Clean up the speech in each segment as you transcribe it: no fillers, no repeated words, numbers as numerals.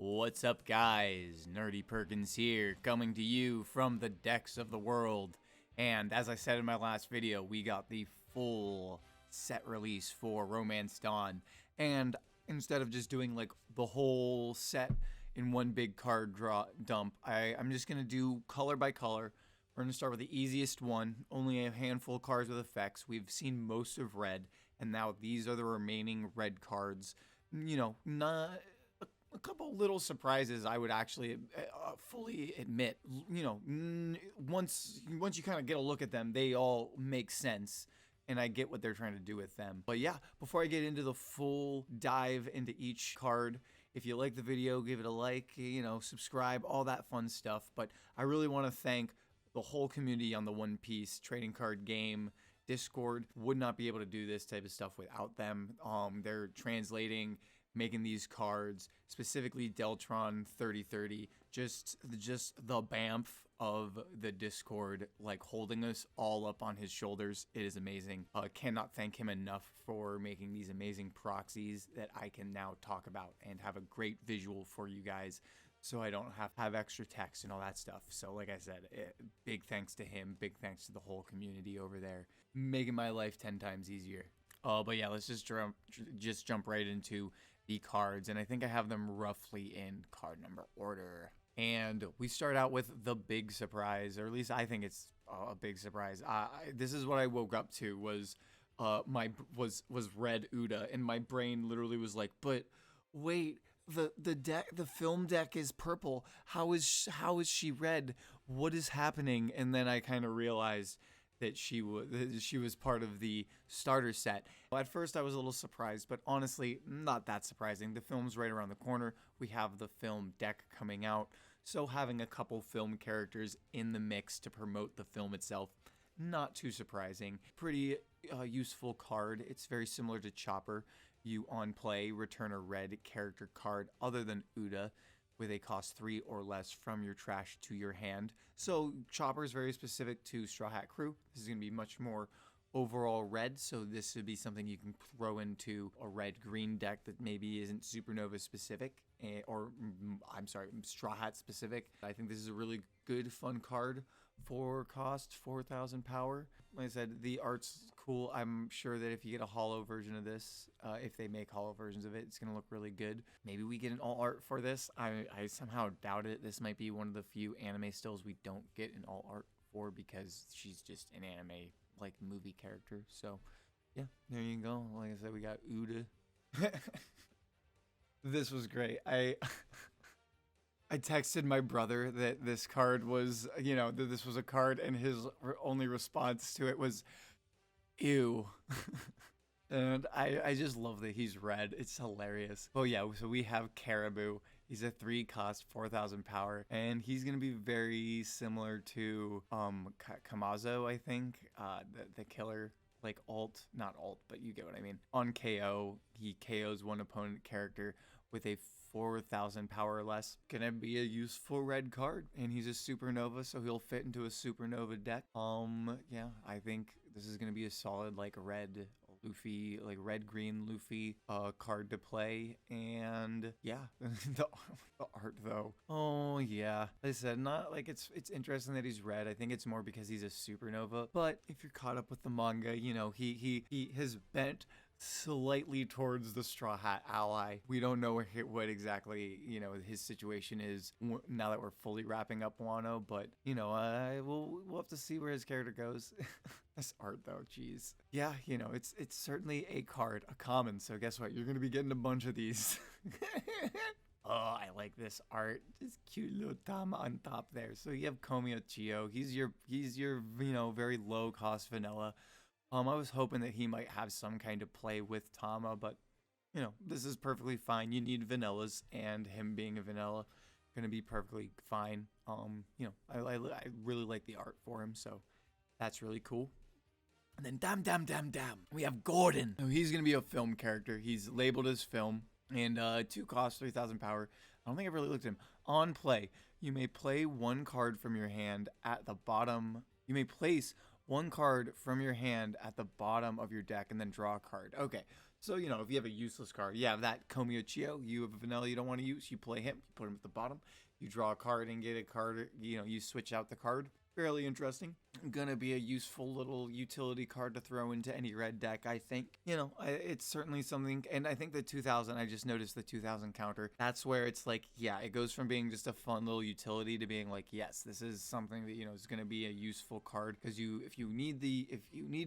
What's up, guys? Nerdy Perkins here, coming to you from the decks of the world. And as I said in my last video, we got the full set release for Romance Dawn. And instead of just doing like the whole set in one big card dump, I'm just going to do color by color. We're going to start with the easiest one, only a handful of cards with effects. We've seen most of red, and now these are the remaining red cards. You know, not a couple little surprises I would actually fully admit. You know, once you kind of get a look at them, they all make sense. And I get what they're trying to do with them. But yeah, before I get into the full dive into each card, if you like the video, give it a like, you know, subscribe, all that fun stuff. But I really want to thank the whole community on the One Piece trading card game Discord. Would not be able to do this type of stuff without them. They're translating, making these cards, specifically Deltron 3030, just the BAMF of the Discord, like holding us all up on his shoulders. It is amazing. Cannot thank him enough for making these amazing proxies that I can now talk about and have a great visual for you guys, so I don't have extra text and all that stuff. So like I said, big thanks to him, big thanks to the whole community over there, making my life 10 times easier. But yeah, let's just jump right into the cards, and I think I have them roughly in card number order. And we start out with the big surprise, or at least I think it's a big surprise. This is what I woke up to was Red Uda, and my brain literally was like, but wait, the film deck is purple. How is she red? What is happening? And then I kind of realized that she was part of the starter set. At first I was a little surprised, but honestly, not that surprising. The film's right around the corner. We have the film deck coming out, so having a couple film characters in the mix to promote the film itself, not too surprising. Pretty useful card. It's very similar to Chopper. You on play return a red character card other than Uda with a cost 3 or less from your trash to your hand. So Chopper is very specific to Straw Hat Crew. This is going to be much more overall red, so this would be something you can throw into a red-green deck that maybe isn't Supernova specific, or I'm sorry, Straw Hat specific. I think this is a really good, fun card for cost 4,000 power. Like I said, the art's cool. I'm sure that if you get a holo version of this, if they make holo versions of it, it's going to look really good. Maybe we get an all art for this. I somehow doubt it. This might be one of the few anime stills we don't get an all art for because she's just an anime like movie character. So yeah, there you go. Like I said, we got Uda. This was great. I texted my brother that this card was, you know, that this was a card, and his only response to it was, ew. And I just love that he's red. It's hilarious. Oh yeah, so we have Caribou. He's a 3 cost, 4,000 power, and he's gonna be very similar to Kamazo, I think, the killer, like not alt, but you get what I mean. On KO, he KOs one opponent character with a 4,000 power or less. Gonna be a useful red card, and he's a supernova, so he'll fit into a supernova deck. Yeah, I think this is gonna be a solid like red Luffy, like red-green Luffy card to play. And yeah, the art though. Oh yeah, like I said, not like it's interesting that he's red. I think it's more because he's a supernova. But if you're caught up with the manga, you know, he has bent slightly towards the Straw Hat ally. We don't know what exactly, you know, his situation is now that we're fully wrapping up Wano, but you know, we'll have to see where his character goes. This art though, jeez. Yeah, you know, it's certainly a card, a common, so guess what? You're gonna be getting a bunch of these. Oh, I like this art. Just cute little Tama on top there. So you have Komi Chiyo. He's your, you know, very low cost vanilla. I was hoping that he might have some kind of play with Tama, but, you know, this is perfectly fine. You need vanillas, and him being a vanilla, gonna be perfectly fine. You know, I really like the art for him, so that's really cool. And then damn, we have Gordon. So he's gonna be a film character. He's labeled as film, and 2 cost, 3,000 power. I don't think I really looked at him. On play, you may play one card from your hand at the bottom. You may place one card from your hand at the bottom of your deck and then draw a card. Okay, So, you know, if you have a useless card, you have that Komiyochio, you have a vanilla you don't want to use, you play him, you put him at the bottom, you draw a card and get a card, you know, you switch out the card. Fairly interesting. Gonna be a useful little utility card to throw into any red deck, I think. You know, it's certainly something, and I think the 2000, I just noticed the 2000 counter. That's where it's like, yeah, it goes from being just a fun little utility to being like, yes, this is something that, you know, is gonna be a useful card, because if you need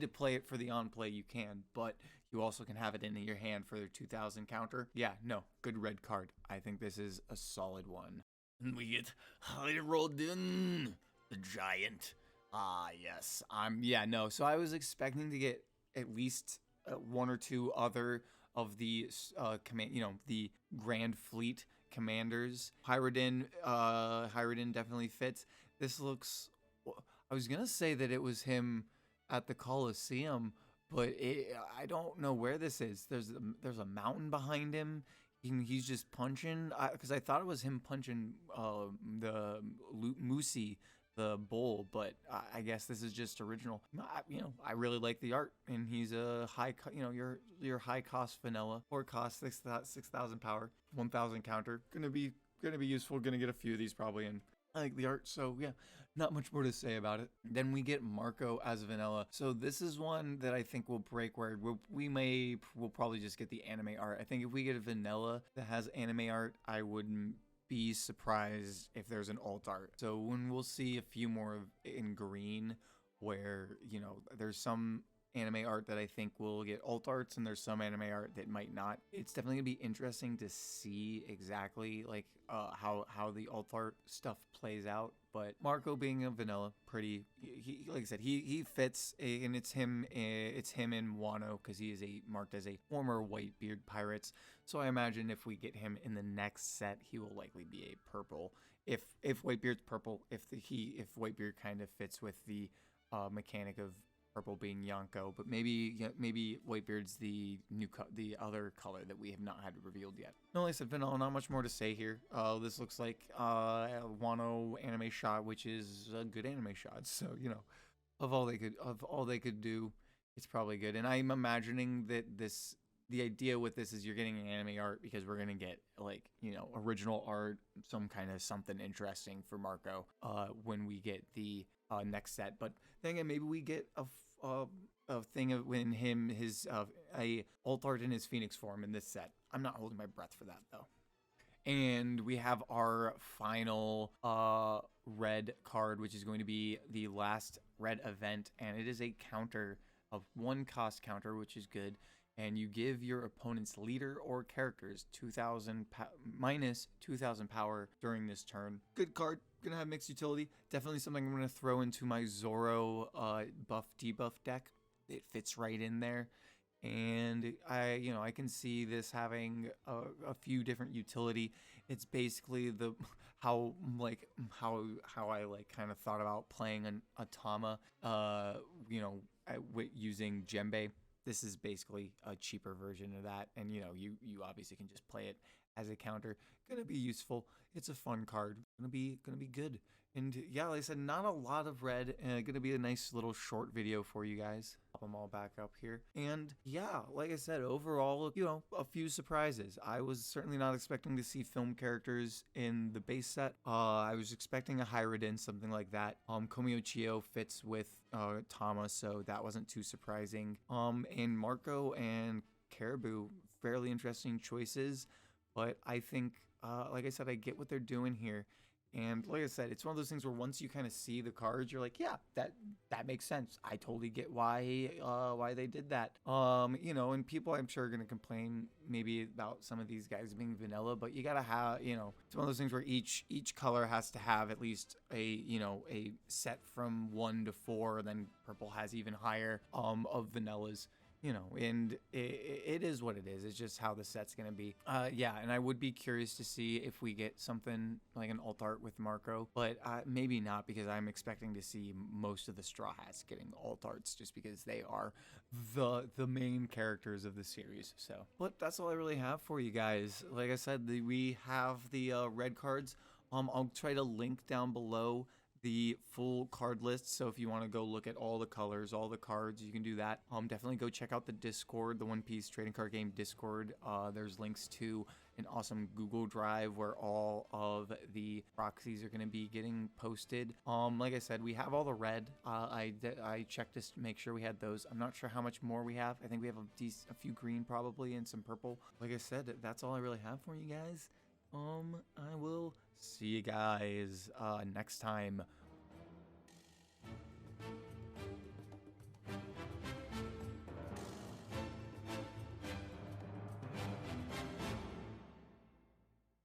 to play it for the on play, you can, but you also can have it in your hand for their 2000 counter. Yeah, no, good red card. I think this is a solid one. And we get Hajrudin, the giant. Ah, yes. Yeah, no. So I was expecting to get at least one or two other of the the Grand Fleet commanders. Hajrudin definitely fits. This looks. I was gonna say that it was him at the Colosseum, but I don't know where this is. There's a mountain behind him. He's just punching, because I thought it was him punching the Moosey, the bull, but I guess this is just original. You know, I really like the art, and he's a your high cost vanilla, 4 cost, 6,000 power, 1,000 counter. Gonna be useful. Gonna get a few of these probably, and I like the art, so yeah, not much more to say about it. Then we get Marco as vanilla. So this is one that I think will break where we'll probably just get the anime art. I think if we get a vanilla that has anime art, I wouldn't be surprised if there's an alt art. So when we'll see a few more in green, where, you know, there's some anime art that I think will get alt arts, and there's some anime art that might not. It's definitely gonna be interesting to see exactly like how the alt art stuff plays out. But Marco being a vanilla, pretty, he like I said, he fits, and it's him in Wano, because he is marked as a former Whitebeard Pirates. So I imagine if we get him in the next set, he will likely be a purple. If Whitebeard's purple, if Whitebeard kind of fits with the mechanic of purple being Yonko, but maybe Whitebeard's the other color that we have not had revealed yet. No, like I said, vanilla, not much more to say here. This looks like Wano anime shot, which is a good anime shot. So, you know, of all they could do, it's probably good. And I'm imagining that the idea with this is you're getting an anime art, because we're gonna get, like, you know, original art, some kind of something interesting for Marco when we get the next set. But then again, maybe we get a thing of when his a alt art in his Phoenix form in this set. I'm not holding my breath for that though. And we have our final red card, which is going to be the last red event, and it is a counter of 1 cost counter, which is good. And you give your opponent's leader or characters minus 2,000 power during this turn. Good card. Gonna have mixed utility. Definitely something I'm gonna throw into my Zoro buff debuff deck. It fits right in there, and I can see this having a few different utility. It's basically how I like kind of thought about playing an Atama, using Djembe. This is basically a cheaper version of that, and you obviously can just play it as a counter. Gonna be useful. It's a fun card. Gonna be good. And yeah, like I said, not a lot of red. Gonna be a nice little short video for you guys. Pop them all back up here. And yeah, like I said, overall, a few surprises. I was certainly not expecting to see film characters in the base set. I was expecting a Hajrudin, something like that. Komiyochio fits with Tama, so that wasn't too surprising. And Marco and Caribou, fairly interesting choices. But I think, like I said, I get what they're doing here. And like I said, it's one of those things where once you kind of see the cards, you're like, yeah, that makes sense. I totally get why they did that. And people I'm sure are going to complain maybe about some of these guys being vanilla, but you got to have, it's one of those things where each color has to have at least a set from 1 to 4, and then purple has even higher of vanillas. And it is what it is. It's just how the set's going to be. And I would be curious to see if we get something like an alt art with Marco, but maybe not, because I'm expecting to see most of the Straw Hats getting alt arts just because they are the main characters of the series. So, but that's all I really have for you guys. Like I said, we have the red cards. I'll try to link down below the full card list. So if you want to go look at all the colors, all the cards, you can do that. Definitely go check out the Discord, the One Piece trading card game Discord. There's links to an awesome Google Drive where all of the proxies are going to be getting posted. Like I said, we have all the red. I checked to make sure we had those. I'm not sure how much more we have. I think we have a few green probably and some purple. Like I said, that's all I really have for you guys. I will see you guys next time